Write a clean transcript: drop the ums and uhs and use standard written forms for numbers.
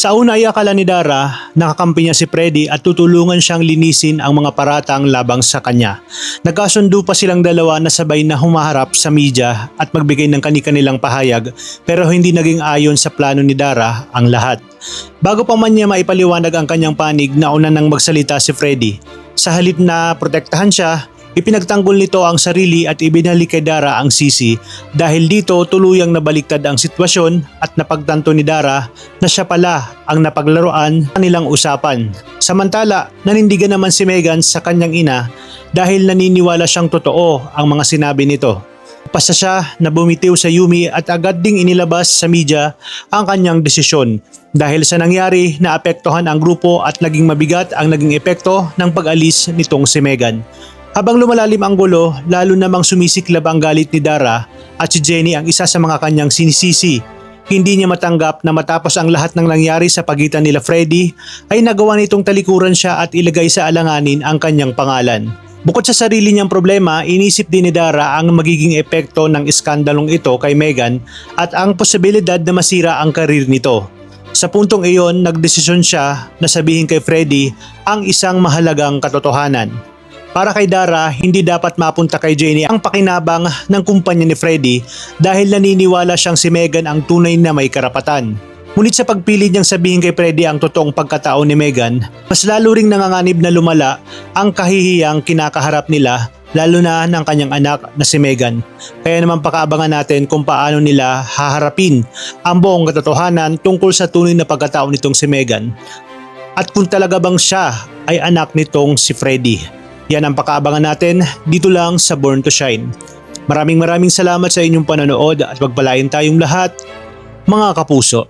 Sa una ay akala ni Dara, nakakampi niya si Freddy at tutulungan siyang linisin ang mga paratang labang sa kanya. Nagkasundo pa silang dalawa na sabay na humaharap sa media at magbigay ng kani-kanilang pahayag, pero hindi naging ayon sa plano ni Dara ang lahat. Bago pa man niya maipaliwanag ang kanyang panig, nauna nang magsalita si Freddy. Sa halip na protektahan siya, ipinagtanggol nito ang sarili at ibinalik kay Dara ang sisi. Dahil dito tuluyang nabaliktad ang sitwasyon at napagtanto ni Dara na siya pala ang napaglaruan nilang usapan. Samantala, nanindigan naman si Megan sa kanyang ina dahil naniniwala siyang totoo ang mga sinabi nito. Pasa siya na bumitiw sa Yumi at agad ding inilabas sa media ang kanyang desisyon. Dahil sa nangyari, naapektuhan ang grupo at naging mabigat ang naging epekto ng pag-alis nitong si Megan. Habang lumalalim ang gulo, lalo namang sumisiklab ang galit ni Dara at si Jenny ang isa sa mga kanyang sinisisi. Hindi niya matanggap na matapos ang lahat ng nangyari sa pagitan nila Freddy ay nagawa nitong talikuran siya at ilagay sa alanganin ang kanyang pangalan. Bukod sa sarili niyang problema, inisip din ni Dara ang magiging epekto ng iskandalong ito kay Megan at ang posibilidad na masira ang karir nito. Sa puntong iyon, nagdesisyon siya na sabihin kay Freddy ang isang mahalagang katotohanan. Para kay Dara, hindi dapat mapunta kay Jenny ang pakinabang ng kumpanya ni Freddy dahil naniniwala siyang si Megan ang tunay na may karapatan. Ngunit sa pagpili niyang sabihin kay Freddy ang totoong pagkatao ni Megan, mas lalo ring nanganganib na lumala ang kahihiyang kinakaharap nila, lalo na ng kanyang anak na si Megan. Kaya naman pakaabangan natin kung paano nila haharapin ang buong katotohanan tungkol sa tunay na pagkatao nitong si Megan at kung talaga bang siya ay anak nitong si Freddy. Yan ang pakaabangan natin dito lang sa Born to Shine. Maraming salamat sa inyong panonood at pagpalain tayong lahat, mga kapuso.